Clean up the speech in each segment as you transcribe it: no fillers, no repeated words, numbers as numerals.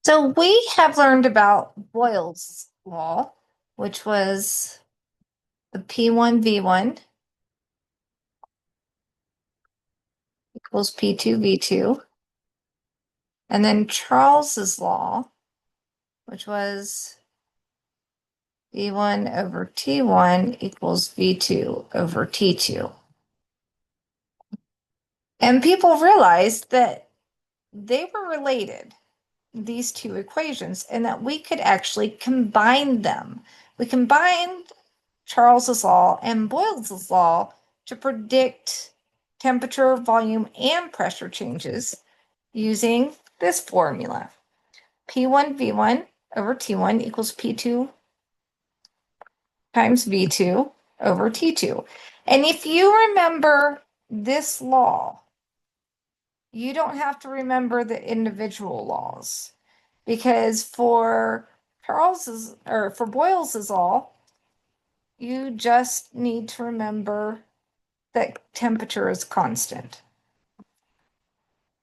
So we have learned about Boyle's law, which was the P1 V1 equals P2 V2. And then Charles's law, which was V1 over T1 equals V2 over T2. And people realized that they were related, these two equations, and that we could actually combine them. We combined Charles's law and Boyle's law to predict temperature, volume, and pressure changes using this formula. P1 V1 over T1 equals P2 times V2 over T2. And if you remember this law, you don't have to remember the individual laws, because for Boyle's law, you just need to remember that temperature is constant.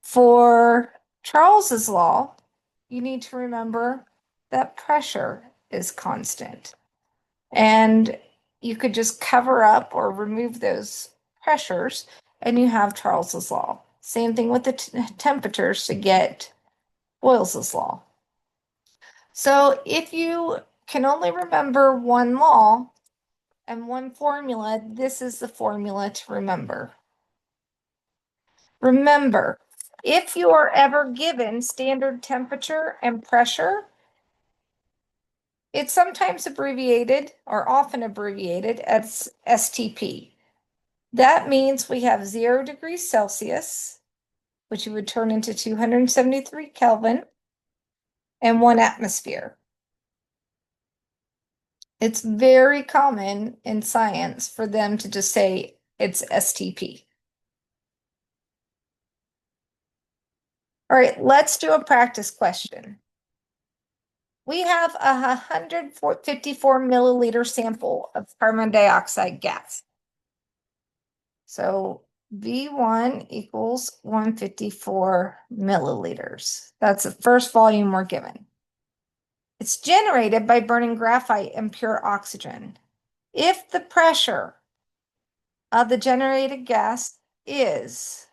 For Charles's law, you need to remember that pressure is constant. And you could just cover up or remove those pressures and you have Charles's law. Same thing with the temperatures to get Boyle's law. So if you can only remember one law and one formula, this is the formula to remember. Remember, if you are ever given standard temperature and pressure, it's sometimes abbreviated or often abbreviated as STP. That means we have 0 degrees Celsius, which you would turn into 273 Kelvin, and 1 atmosphere. It's very common in science for them to just say it's STP. All right, let's do a practice question. We have a 154 milliliter sample of carbon dioxide gas. So V1 equals 154 milliliters. That's the first volume we're given. It's generated by burning graphite and pure oxygen. If the pressure of the generated gas is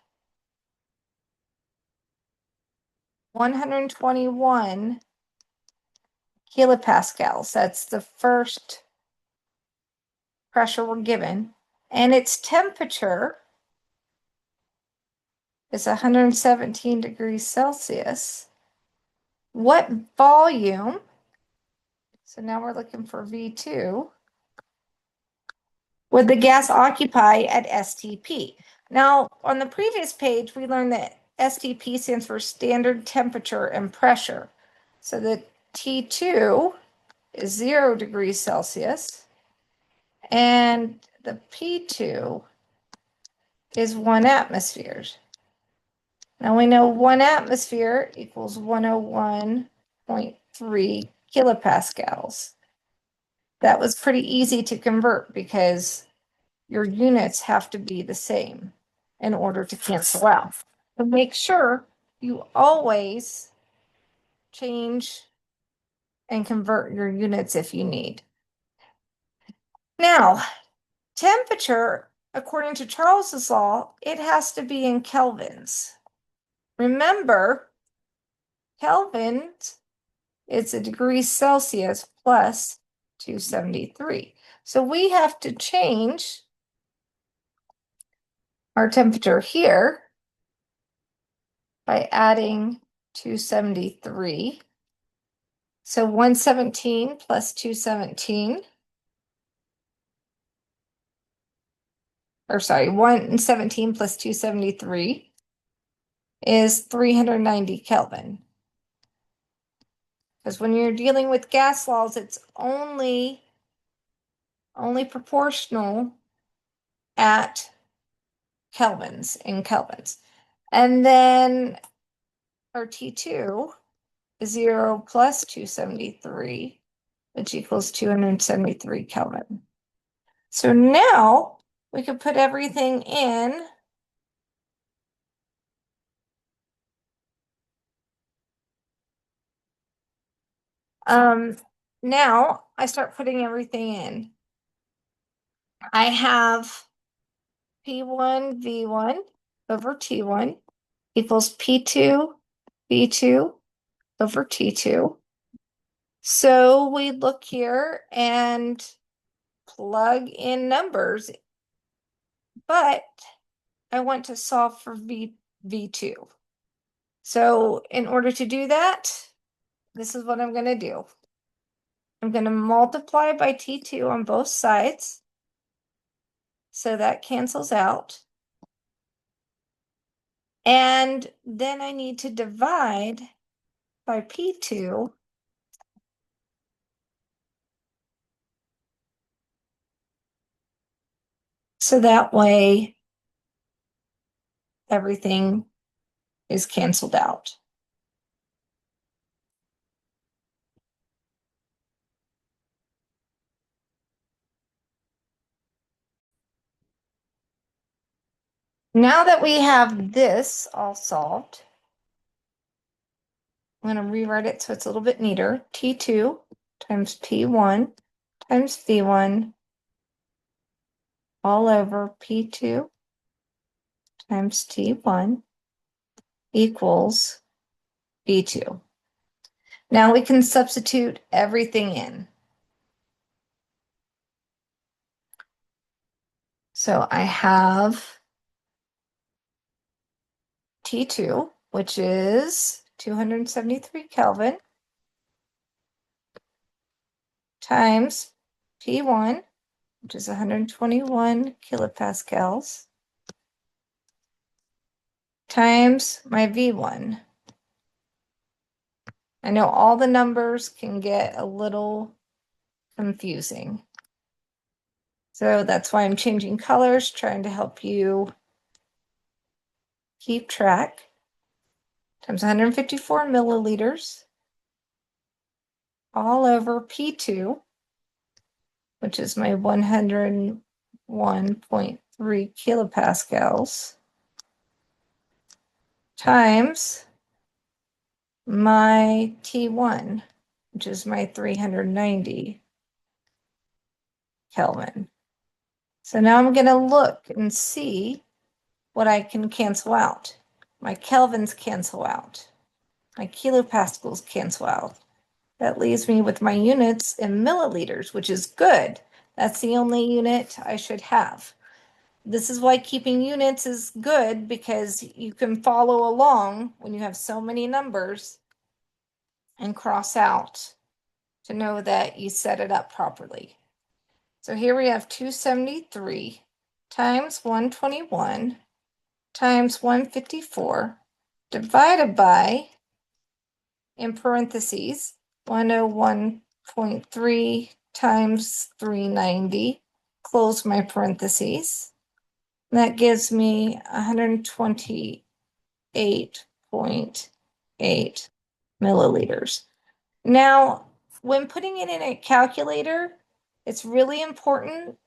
121 kilopascals, that's the first pressure we're given, and its temperature is 117 degrees Celsius, what volume, so now we're looking for V2, would the gas occupy at STP? Now, on the previous page, we learned that STP stands for standard temperature and pressure. So the T2 is 0 degrees Celsius, and the P2 is 1 atmosphere. Now we know 1 atmosphere equals 101.3 kilopascals. That was pretty easy to convert because your units have to be the same in order to cancel out. So make sure you always change and convert your units if you need. Now, temperature, according to Charles's law, it has to be in kelvins. Remember, kelvins is a degree Celsius plus 273. So we have to change our temperature here by adding 273. So 117 plus 217, or sorry, 117 plus 273 is 390 Kelvin. Because when you're dealing with gas laws, it's only proportional at kelvins, in kelvins. And then our T2 is 0 plus 273, which equals 273 Kelvin. So now we can put everything in Um, Now I start putting everything in. I have P1 V1 over T1 equals P2 V2 over T2. So we look here and plug in numbers, but I want to solve for V2. So in order to do that, this is what I'm going to do. I'm going to multiply by T2 on both sides. So that cancels out. And then I need to divide by P2. So that way everything is canceled out. Now that we have this all solved, I'm going to rewrite it so it's a little bit neater. T2 times P1 times V1 all over P2 times T1 equals V2. Now we can substitute everything in. So I have T2, which is 273 Kelvin, times P1, which is 121 kilopascals, times my V1. I know all the numbers can get a little confusing. So that's why I'm changing colors, trying to help you keep track. Times 154 milliliters all over P2, which is my 101.3 kilopascals, times my T1, which is my 390 Kelvin. So now I'm going to look and see what I can cancel out. My kelvins cancel out. My kilopascals cancel out. That leaves me with my units in milliliters, which is good. That's the only unit I should have. This is why keeping units is good, because you can follow along when you have so many numbers and cross out to know that you set it up properly. So here we have 273 times 121 times 154 divided by, in parentheses, 101.3 times 390, close my parentheses. And that gives me 128.8 milliliters. Now, when putting it in a calculator, it's really important,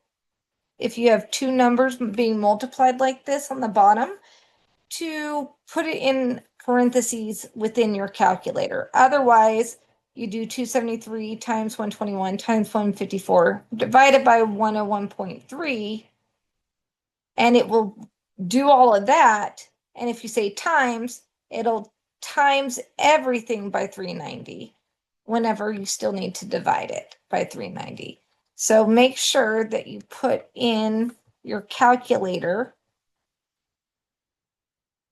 if you have two numbers being multiplied like this on the bottom, to put it in parentheses within your calculator. Otherwise, you do 273 times 121 times 154 divided by 101.3, and it will do all of that. And if you say times, it'll times everything by 390 whenever you still need to divide it by 390. So make sure that you put in your calculator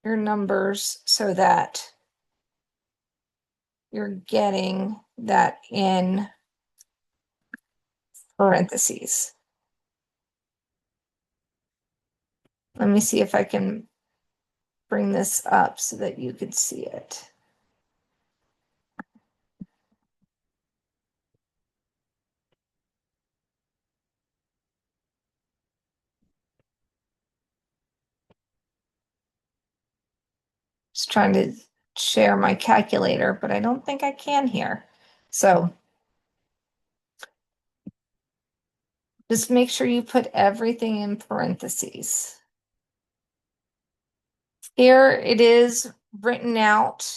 your numbers so that you're getting that in parentheses. Let me see if I can bring this up so that you could see it. Just trying to share my calculator, but I don't think I can here. So just make sure you put everything in parentheses. Here it is written out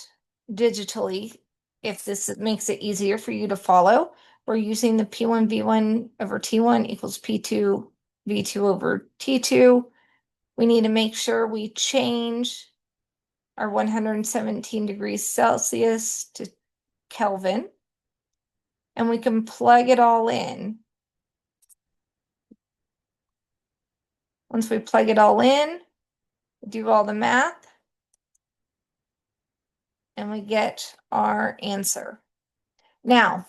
digitally if this makes it easier for you to follow, we're using the P1 V1 over T1 equals P2 V2 over T2. We need to make sure we change our 117 degrees Celsius to Kelvin, and we can plug it all in. Once we plug it all in, do all the math, and we get our answer. Now,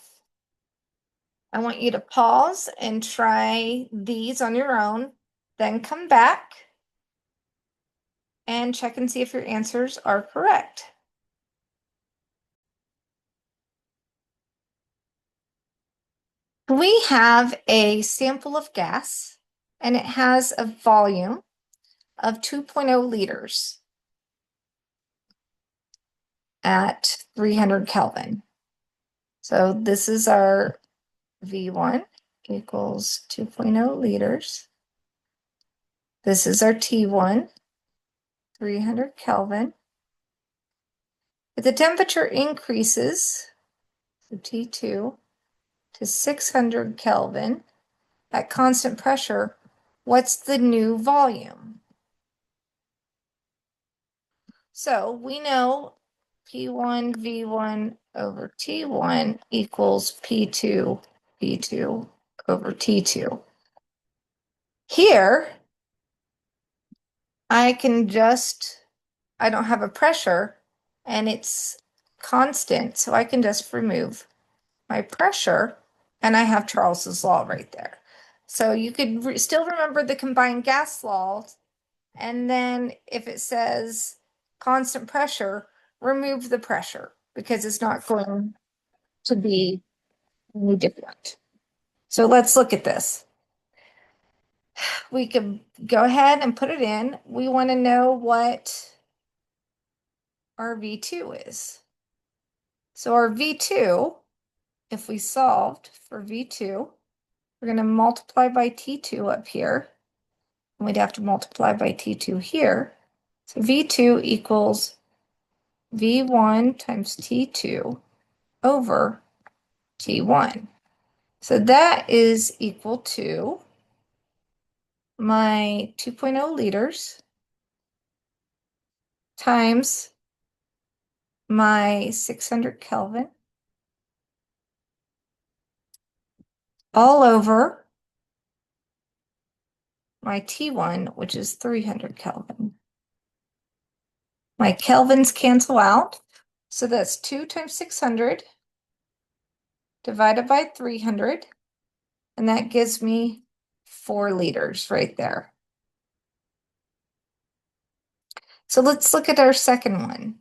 I want you to pause and try these on your own, then come back and check and see if your answers are correct. We have a sample of gas, and it has a volume of 2.0 liters at 300 Kelvin. So this is our V1 equals 2.0 liters. This is our T1, 300 Kelvin. If the temperature increases, so T2, to 600 Kelvin at constant pressure, what's the new volume? So we know P1 V1 over T1 equals P2 V2 over T2. Here, I don't have a pressure and it's constant, so I can just remove my pressure and I have Charles's law right there. So you could still remember the combined gas law, and then if it says constant pressure, remove the pressure because it's not going to be any different. So let's look at this. We can go ahead and put it in. We want to know what our V2 is. So our V2, if we solved for V2, we're going to multiply by T2 up here. And we'd have to multiply by T2 here. So V2 equals V1 times T2 over T1. So that is equal to my 2.0 liters times my 600 Kelvin all over my T1, which is 300 Kelvin. My kelvins cancel out, so that's 2 times 600 divided by 300, and that gives me 4 liters right there. So let's look at our second one.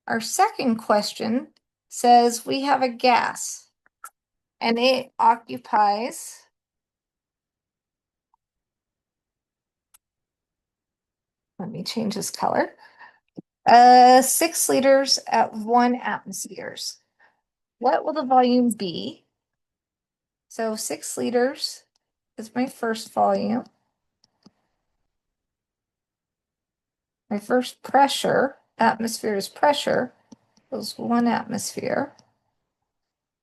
Our second question says we have a gas, and it occupies, let me change this color, 6 liters at 1 atmospheres. What will the volume be? So 6 liters is my first volume. My first pressure, atmosphere is pressure, was 1 atmosphere.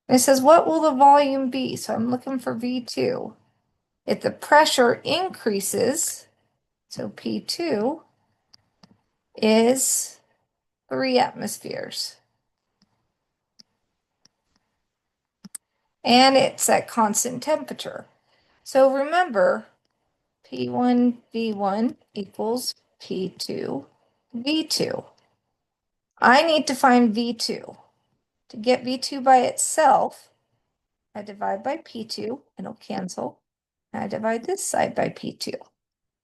And it says, what will the volume be? So I'm looking for V2. If the pressure increases, so P2 is 3 atmospheres. And it's at constant temperature. So remember, P1 V1 equals P2 V2. I need to find V2. To get V2 by itself, I divide by P2, it'll cancel. And I divide this side by P2.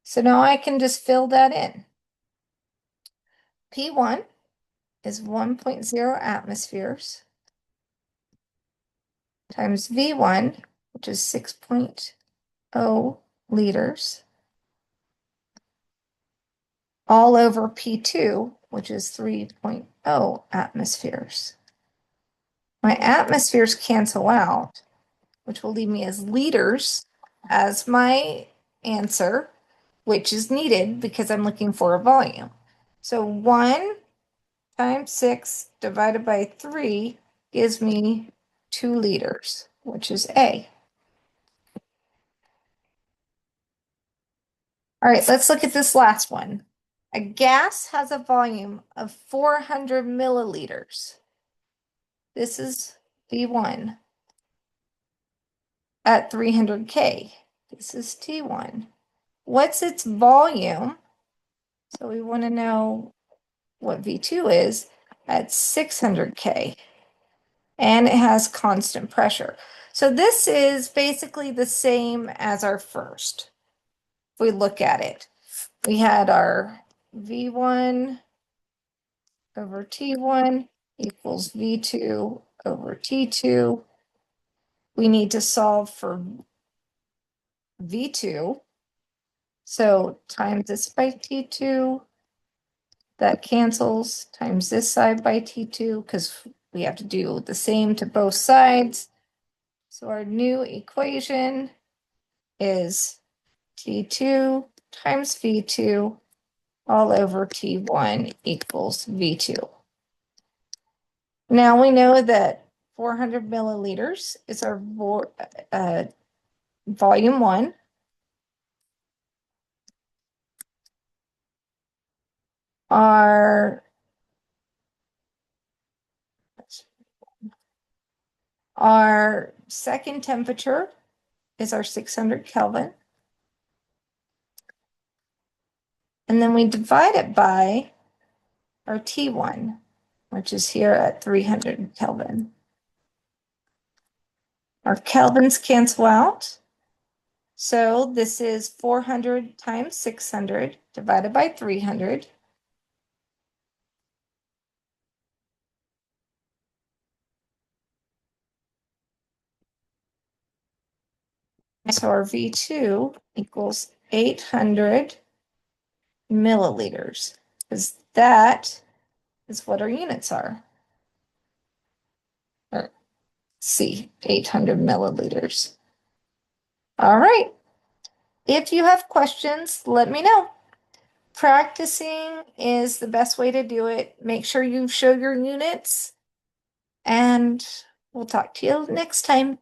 So now I can just fill that in. P1 is 1.0 atmospheres times V1, which is 6.0 liters, all over P2, which is 3.0 atmospheres. My atmospheres cancel out, which will leave me as liters as my answer, which is needed because I'm looking for a volume. So 1 times 6 divided by 3 gives me 2 liters, which is A. All right, let's look at this last one. A gas has a volume of 400 milliliters. This is V1 at 300 K. This is T1. What's its volume? So we want to know what V2 is at 600 K. And it has constant pressure. So this is basically the same as our first. If we look at it, we had our V1 over T1 equals V2 over T2. We need to solve for V2. So times this by T2, that cancels, times this side by T2, because we have to do the same to both sides. So our new equation is T2 times V2 all over T1 equals V2. Now we know that 400 milliliters is our volume 1. Our second temperature is our 600 Kelvin. And then we divide it by our T1, which is here at 300 Kelvin. Our kelvins cancel out. So this is 400 times 600 divided by 300. So our V2 equals 800 milliliters, because that is what our units are. Or C, 800 milliliters. All right. If you have questions, let me know. Practicing is the best way to do it. Make sure you show your units, and we'll talk to you next time.